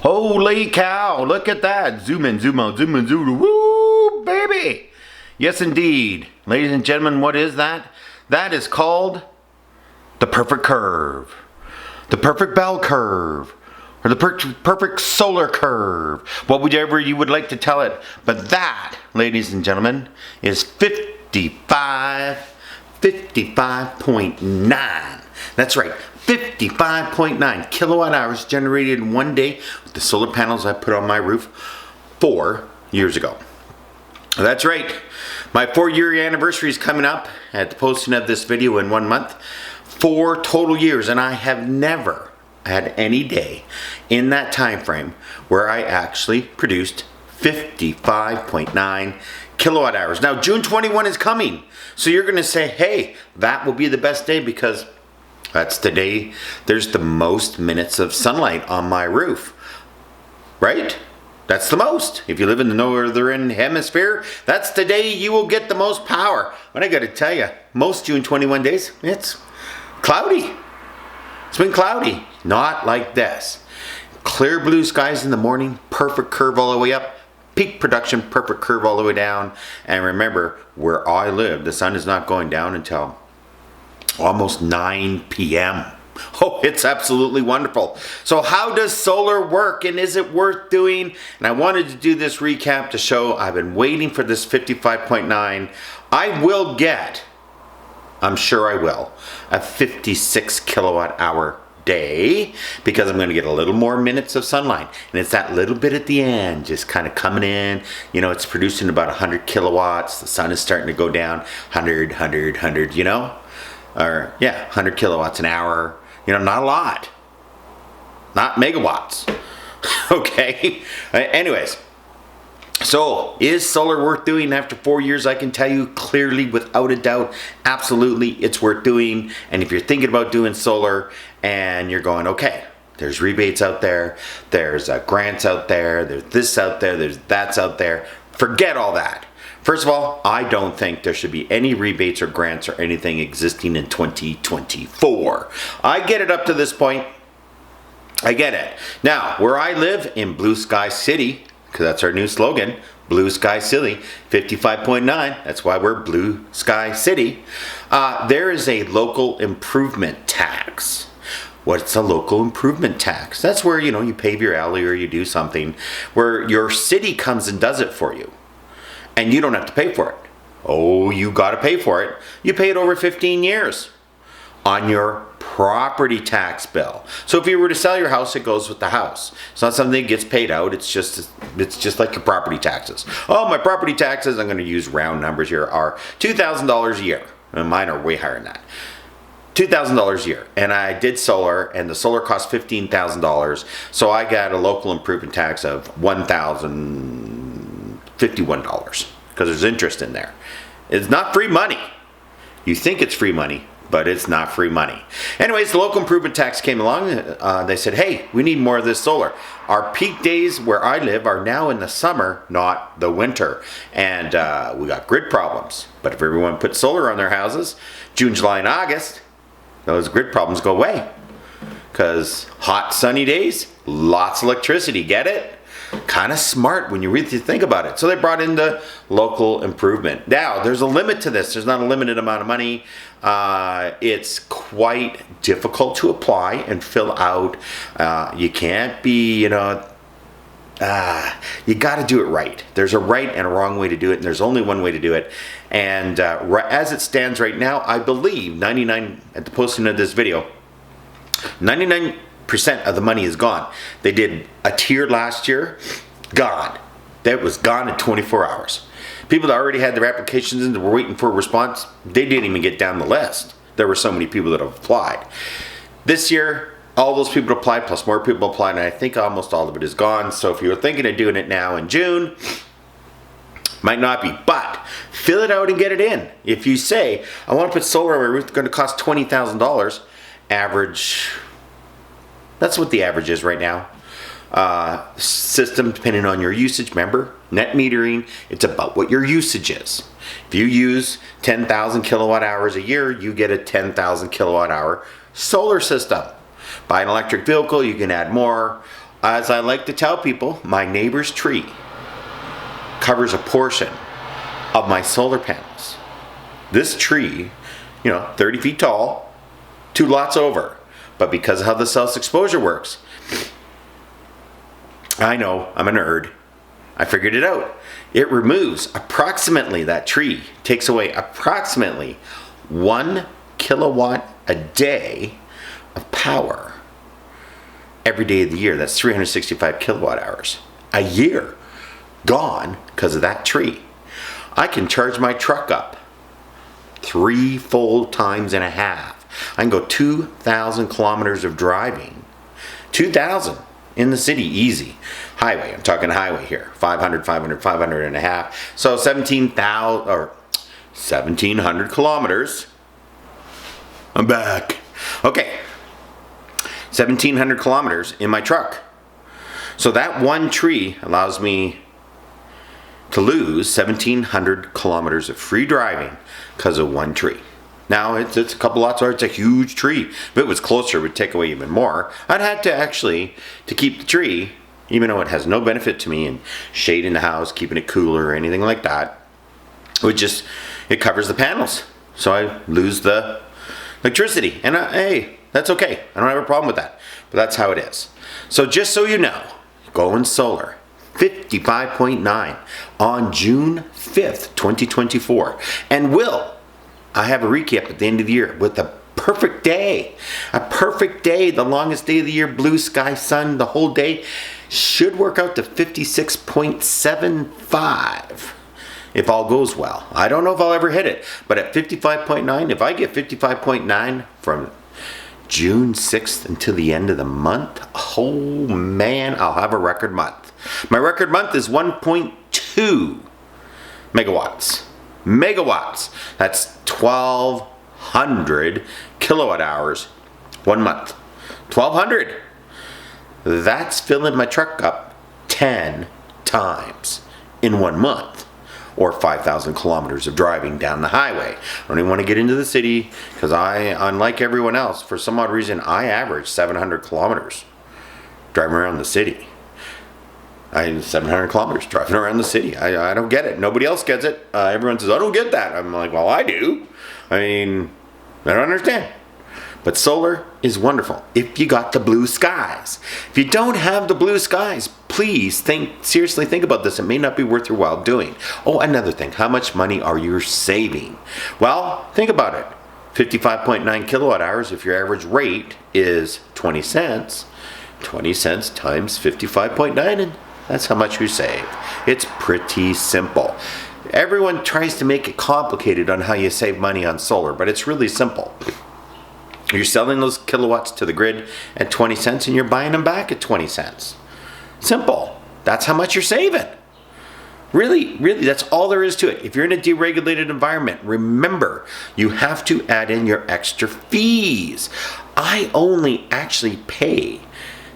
Holy cow, look at that. Zoom in, zoom out, zoom in, zoom out. Woo, baby. Yes, indeed. Ladies and gentlemen, what is that? That is called the perfect curve. The perfect bell curve. Or the perfect solar curve. Whatever you would like to tell it. But that, ladies and gentlemen, is 55.9. That's right. 55.9 kilowatt hours generated in one day with the solar panels I put on my roof 4 years ago. That's right. My 4-year anniversary is coming up at the posting of this video in 1 month. 4 total years, and I have never had any day in that time frame where I actually produced 55.9 kilowatt hours. Now June 21 is coming, so you're going to say, hey, that will be the best day because that's the day there's the most minutes of sunlight on my roof, right? That's the most. If you live in the northern hemisphere, that's the day you will get the most power. But I got to tell you, most June 21 days, it's cloudy. It's been cloudy. Not like this. Clear blue skies in the morning, perfect curve all the way up. Peak production, perfect curve all the way down. And remember, where I live, the sun is not going down until almost 9 p.m. Oh, it's absolutely wonderful. So how does solar work and is it worth doing? And I wanted to do this recap to show I've been waiting for this 55.9. I will get, I'm sure I will, a 56 kilowatt hour day because I'm going to get a little more minutes of sunlight. And it's that little bit at the end just kind of coming in. You know, it's producing about 100 kilowatts. The sun is starting to go down 100, you know? Or yeah, 100 kilowatts an hour. You know, not a lot. Not megawatts. Okay. Anyways. So, is solar worth doing after 4 years? I can tell you clearly, without a doubt, absolutely, it's worth doing. And if you're thinking about doing solar and you're going, okay, there's rebates out there, there's grants out there, there's this out there, there's that's out there, forget all that. First of all, I don't think there should be any rebates or grants or anything existing in 2024. I get it up to this point. I get it. Now, where I live in Blue Sky City, because that's our new slogan, Blue Sky City, 55.9, that's why we're Blue Sky City, there is a local improvement tax. What's a local improvement tax? That's where, you know, you pave your alley or you do something where your city comes and does it for you. And you don't have to pay for it. Oh, you got to pay for it. You pay it over 15 years on your property tax bill. So if you were to sell your house, it goes with the house. It's not something that gets paid out. It's just like your property taxes. Oh, my property taxes, I'm going to use round numbers here, are $2,000 a year. And mine are way higher than that. $2,000 a year. And I did solar, and the solar cost $15,000. So I got a local improvement tax of $1,051 because there's interest in there. It's not free money. You think it's free money, but it's not free money. Anyways, the local improvement tax came along. They said, hey, we need more of this solar. Our peak days where I live are now in the summer, not the winter. And we got grid problems. But if everyone puts solar on their houses, June, July, and August, those grid problems go away. Because hot, sunny days, lots of electricity. Get it? Kind of smart when you really think about it. So they brought in the local improvement. Now, there's a limit to this. There's not a limited amount of money. It's quite difficult to apply and fill out. You can't be, you know, you got to do it right. There's a right and a wrong way to do it, and there's only one way to do it. And as it stands right now, I believe 99 at the posting of this video, 99% of the money is gone. They did a tier last year, gone. That was gone in 24 hours. People that already had their applications in, that were waiting for a response, they didn't even get down the list. There were so many people that have applied. This year, all those people applied, plus more people applied, and I think almost all of it is gone. So if you're thinking of doing it now in June, might not be, but fill it out and get it in. If you say, I want to put solar on my roof, it's going to cost $20,000, average, that's what the average is right now. System, depending on your usage, remember, net metering, it's about what your usage is. If you use 10,000 kilowatt hours a year, you get a 10,000 kilowatt hour solar system. Buy an electric vehicle, you can add more. as I like to tell people, my neighbor's tree covers a portion of my solar panels. This tree, 30 feet tall, 2 lots over. But because of how the self-exposure works, I know, I'm a nerd. I figured it out. It removes approximately, that tree takes away approximately 1 kilowatt a day of power every day of the year. That's 365 kilowatt hours a year gone because of that tree. I can charge my truck up 3 full times and a half. I can go 2,000 kilometers of driving. 2,000 in the city, easy. Highway, I'm talking highway here. 500 and a half. So 17,000 or 1,700 kilometers. I'm back. Okay. 1,700 kilometers in my truck. So that one tree allows me to lose 1,700 kilometers of free driving because of one tree. Now, it's a couple lots, or it's a huge tree. If it was closer, it would take away even more. I'd have to actually, to keep the tree, even though it has no benefit to me in shading the house, keeping it cooler or anything like that, it covers the panels. So I lose the electricity. And hey, that's okay. I don't have a problem with that. But that's how it is. So just so you know, going solar. 55.9 on June 5th, 2024. And I have a recap at the end of the year with a perfect day. A perfect day, the longest day of the year, blue sky, sun, the whole day. Should work out to 56.75 if all goes well. I don't know if I'll ever hit it, but at 55.9, if I get 55.9 from June 6th until the end of the month, oh man, I'll have a record month. My record month is 1.2 megawatts. That's 1,200 kilowatt hours 1 month. 1,200. That's filling my truck up 10 times in 1 month, or 5,000 kilometers of driving down the highway. I don't even want to get into the city because unlike everyone else, for some odd reason, I average 700 kilometers driving around the city. 700 kilometers driving around the city. I don't get it. Nobody else gets it. Everyone says, I don't get that. I'm like, well, I do. I don't understand. But solar is wonderful if you got the blue skies. If you don't have the blue skies, please seriously think about this. It may not be worth your while doing. Oh, another thing. How much money are you saving? Well, think about it. 55.9 kilowatt hours, if your average rate is 20 cents, 20 cents times 55.9, and that's how much you save. It's pretty simple. Everyone tries to make it complicated on how you save money on solar, but it's really simple. You're selling those kilowatts to the grid at 20 cents and you're buying them back at 20 cents. Simple. That's how much you're saving. Really, that's all there is to it. If you're in a deregulated environment, remember, you have to add in your extra fees. I only actually pay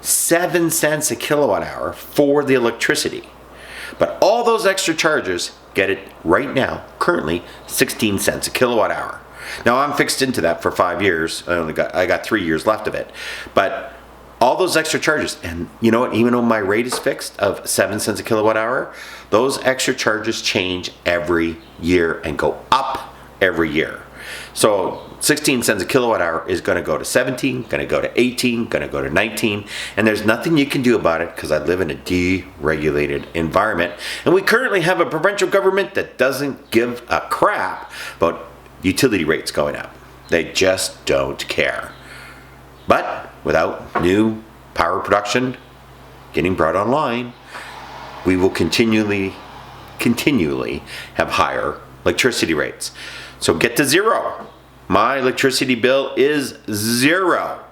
7 cents a kilowatt hour for the electricity. But all those extra charges get it right now, currently 16 cents a kilowatt hour. Now I'm fixed into that for 5 years. I got 3 years left of it. But all those extra charges, and you know what, even though my rate is fixed of 7 cents a kilowatt hour, those extra charges change every year and go up every year. So 16 cents a kilowatt hour is going to go to 17, going to go to 18, going to go to 19, and there's nothing you can do about it because I live in a deregulated environment. And we currently have a provincial government that doesn't give a crap about utility rates going up. They just don't care. But without new power production getting brought online, we will continually have higher electricity rates. So get to zero. My electricity bill is 0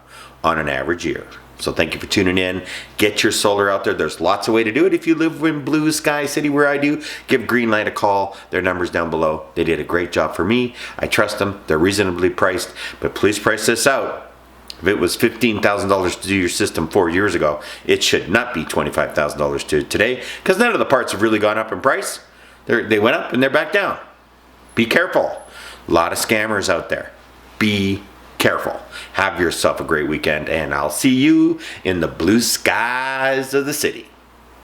on an average year. So thank you for tuning in. Get your solar out there. There's lots of ways to do it. If you live in Blue Sky City where I do, give Greenlight a call. Their number's down below. They did a great job for me. I trust them. They're reasonably priced. But please price this out. If it was $15,000 to do your system 4 years ago, it should not be $25,000 to today because none of the parts have really gone up in price. They went up and they're back down. Be careful. A lot of scammers out there. Be careful. careful. Have yourself a great weekend, and I'll see you in the blue skies of the city.